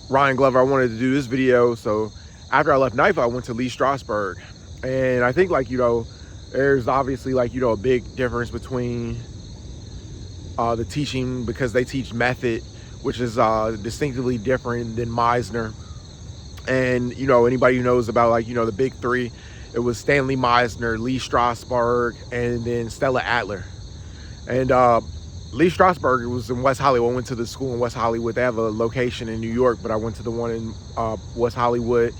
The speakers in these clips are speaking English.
Ryan Glover, I wanted to do this video. So after I left NIFA, I went to Lee Strasberg. And I think there's obviously a big difference between the teaching, because they teach method, which is distinctively different than Meisner. And, anybody who knows about the big three, it was Stanley Meisner, Lee Strasberg, and then Stella Adler. And Lee Strasberg was in West Hollywood. I went to the school in West Hollywood. They have a location in New York, but I went to the one in West Hollywood.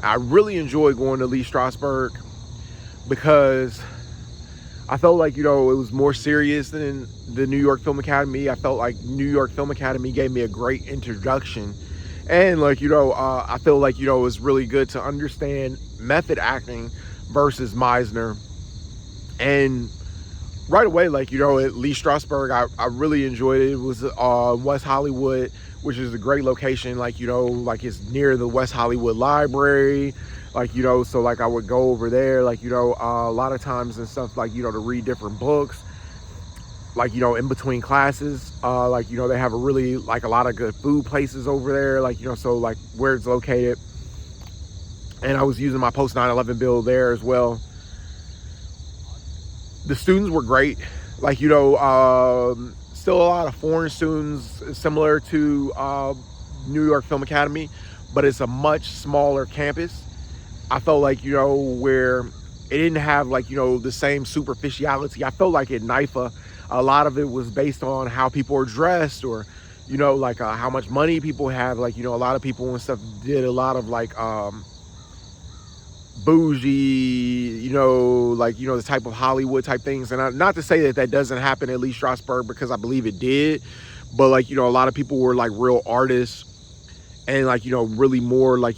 I really enjoyed going to Lee Strasberg because I felt it was more serious than the New York Film Academy. I felt like New York Film Academy gave me a great introduction. And I feel it was really good to understand method acting versus Meisner. And right away, at Lee Strasberg, I really enjoyed it. It was West Hollywood, which is a great location. It's near the West Hollywood Library. So I would go over there, a lot of times and stuff, to read different books, in between classes. They have a lot of good food places over there, where it's located. And I was using my post 9/11 bill there as well. The students were great. Still a lot of foreign students, similar to New York Film Academy, but it's a much smaller campus. I felt where it didn't have the same superficiality. I felt like at NIFA, a lot of it was based on how people are dressed, or how much money people have. A lot of people and stuff did a lot of bougie, the type of Hollywood type things. And not to say that doesn't happen at Lee Strasberg, because I believe it did, but a lot of people were real artists, and really more I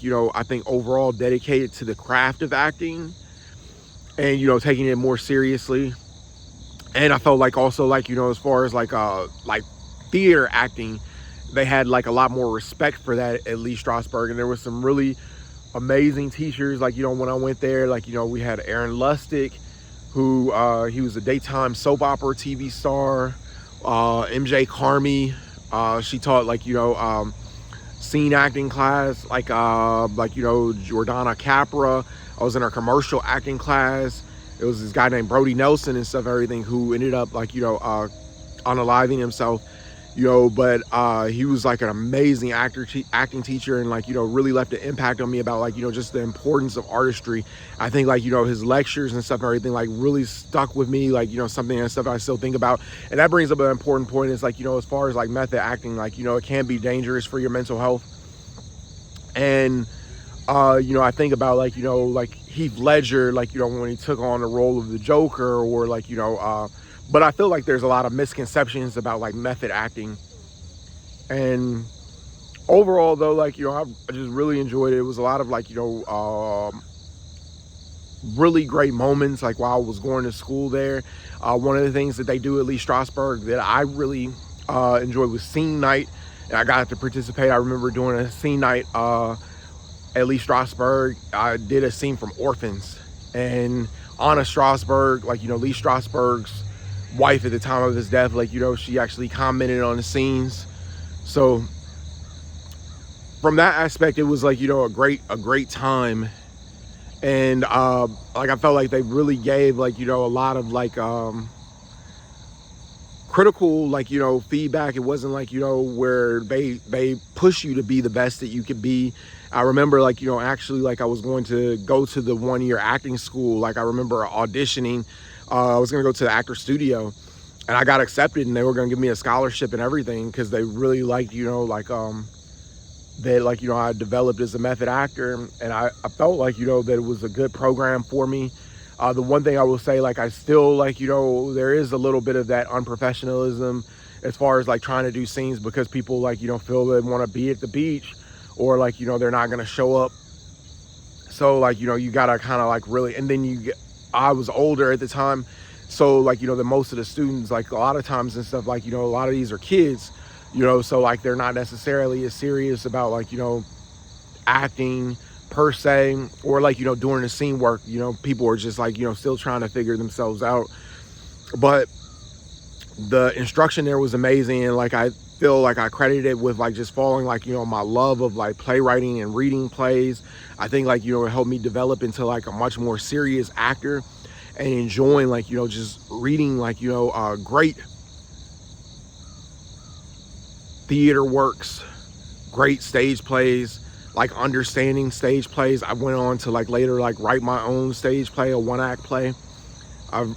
think overall dedicated to the craft of acting, and taking it more seriously. And I felt also as far as theater acting, they had a lot more respect for that at Lee Strasberg. And there was some really amazing teachers, when I went there, we had Aaron Lustig, who he was a daytime soap opera TV star. MJ Carmi, she taught scene acting class, Jordana Capra. I was in her commercial acting class. It was this guy named Brody Nelson and stuff, everything, who ended up unaliving himself. But he was an amazing acting teacher, and really left an impact on me about just the importance of artistry. I think his lectures and stuff and everything really stuck with me, something and stuff I still think about. And that brings up an important point, is as far as method acting, it can be dangerous for your mental health. And I think about Heath Ledger, when he took on the role of the Joker, or but I feel there's a lot of misconceptions about method acting. And overall though, I just really enjoyed it. It was a lot of really great moments while I was going to school there. One of the things that they do at Lee Strasberg that I really enjoyed was scene night, and I got to participate. I remember doing a scene night at Lee Strasberg. I did a scene from Orphans, and Anna Strasberg, Lee Strasberg's wife at the time of his death, she actually commented on the scenes. So from that aspect, it was a great time. And I felt they really gave a lot of critical feedback. It wasn't where they push you to be the best that you could be. I remember actually I was going to go to the 1-year acting school. I remember auditioning. I was going to go to the actor studio, and I got accepted, and they were going to give me a scholarship and everything, because they really liked that I developed as a method actor. And I felt that it was a good program for me. The one thing I will say, I still there is a little bit of that unprofessionalism as far as trying to do scenes, because people feel they want to be at the beach, or they're not going to show up. So you gotta kind of really, and then I was older at the time, so the most of the students, a lot of times and stuff, a lot of these are kids, so they're not necessarily as serious about acting per se, or doing the scene work. People are just still trying to figure themselves out. But the instruction there was amazing, and I feel like I credit it with like just following like, you know, my love of like playwriting and reading plays. I think like, you know, it helped me develop into like a much more serious actor and enjoying like, you know, just reading like, you know, great theater works, great stage plays, like understanding stage plays. I went on to like later like write my own stage play, a one-act play. I've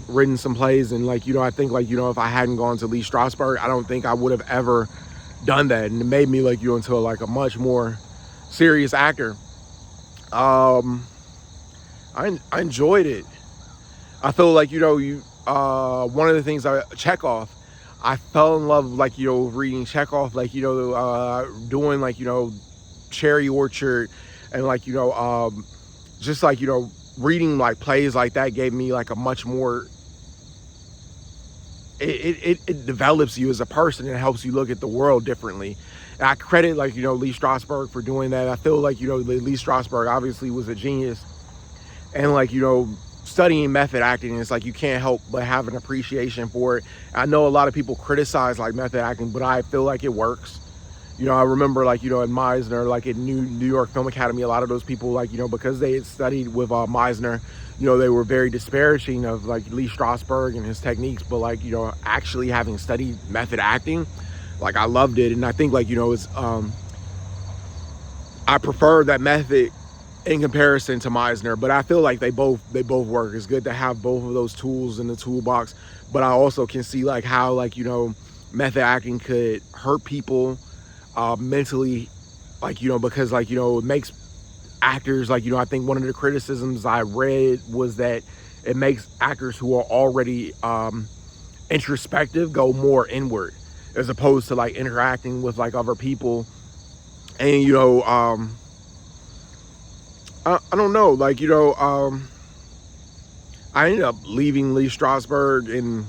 written some plays, and like, you know, I think like, you know, if I hadn't gone to Lee Strasberg, I don't think I would have ever done that, and it made me like, you know, into like a much more serious actor. I enjoyed it. I feel like, you know, one of the things I Chekhov, I fell in love like, you know, reading Chekhov, like, you know, doing like, you know, Cherry Orchard, and like, you know, just like, you know, reading like plays like that gave me like a much more, it develops you as a person and helps you look at the world differently. And I credit like, you know, Lee Strasberg for doing that. I feel like, you know, Lee Strasberg obviously was a genius, and like, you know, studying method acting, it's like you can't help but have an appreciation for it. I know a lot of people criticize like method acting, but I feel like it works. You know, I remember like, you know, in Meisner, like at New York Film Academy, a lot of those people, like, you know, because they had studied with Meisner, you know, they were very disparaging of like Lee Strasberg and his techniques. But like, you know, actually having studied method acting, like I loved it. And I think like, you know, it's I prefer that method in comparison to Meisner, but I feel like they both work. It's good to have both of those tools in the toolbox. But I also can see like how like, you know, method acting could hurt people mentally, like, you know, because like, you know, it makes actors like, you know, I think one of the criticisms I read was that it makes actors who are already introspective go more inward, as opposed to like interacting with like other people. And you know, I don't know, like, you know, I ended up leaving Lee Strasberg, and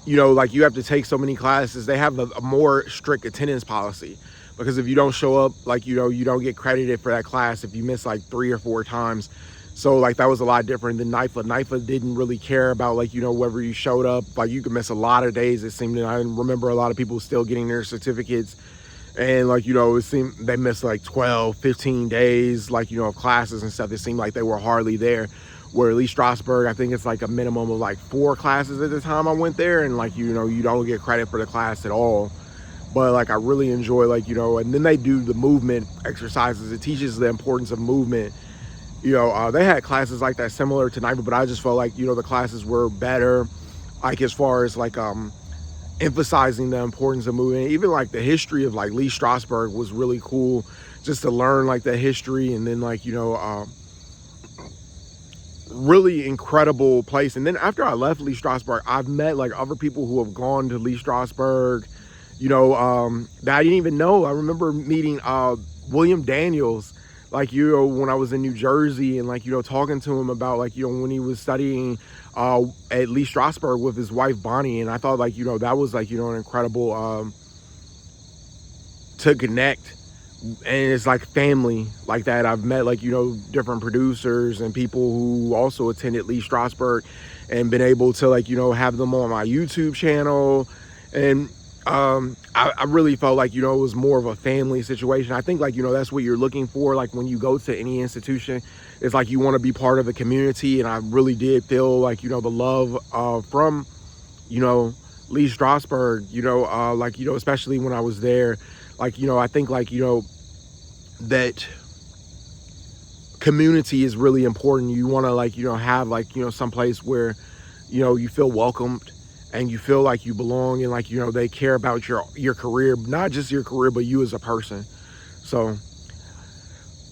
you know, like you have to take so many classes. They have a more strict attendance policy, because if you don't show up, like, you know, you don't get credited for that class if you miss like 3 or 4 times. So like that was a lot different than NIFA. NIFA didn't really care about like, you know, whether you showed up. Like you could miss a lot of days, it seemed. I remember a lot of people still getting their certificates, and like, you know, it seemed they missed like 12, 15 days, like, you know, of classes and stuff. It seemed like they were hardly there. Where at least Strasberg, I think it's like a minimum of like 4 classes at the time I went there, and like, you know, you don't get credit for the class at all. But like I really enjoy, like, you know, and then they do the movement exercises. It teaches the importance of movement. You know, they had classes like that similar to NIFA, but I just felt like, you know, the classes were better, like as far as like emphasizing the importance of movement. Even like the history of like Lee Strasberg was really cool, just to learn like the history. And then like, you know, really incredible place. And then after I left Lee Strasberg, I've met like other people who have gone to Lee Strasberg, you know, that I didn't even know. I remember meeting William Daniels, like, you know, when I was in New Jersey, and like, you know, talking to him about like, you know, when he was studying at Lee Strasberg with his wife Bonnie. And I thought like, you know, that was like, you know, an incredible to connect. And it's like family like that. I've met like, you know, different producers and people who also attended Lee Strasberg, and been able to like, you know, have them on my YouTube channel. And I really felt like, you know, it was more of a family situation. I think like, you know, that's what you're looking for. Like when you go to any institution, it's like you want to be part of the community. And I really did feel like, you know, the love from, you know, Lee Strasberg, you know, like, you know, especially when I was there, like, you know, I think like, you know, that community is really important. You want to like, you know, have like, you know, some place where, you know, you feel welcomed and you feel like you belong, and like, you know, they care about your career, not just your career, but you as a person. So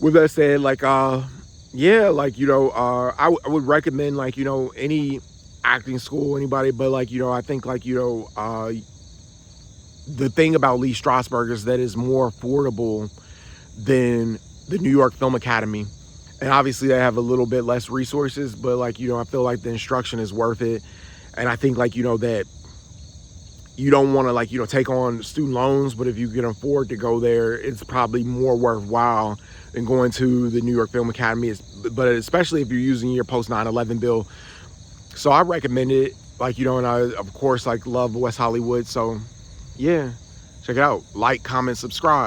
with that said, like, yeah, like, you know, I would recommend like, you know, any acting school, anybody, but like, you know, I think like, you know, the thing about Lee Strasberg is that it's more affordable than the New York Film Academy. And obviously they have a little bit less resources, but like, you know, I feel like the instruction is worth it. And I think like, you know, that you don't want to like, you know, take on student loans, but if you can afford to go there, it's probably more worthwhile than going to the New York Film Academy. But especially if you're using your post 9/11 bill. So I recommend it, like, you know, and I of course like love West Hollywood. So yeah, check it out. Like, comment, subscribe.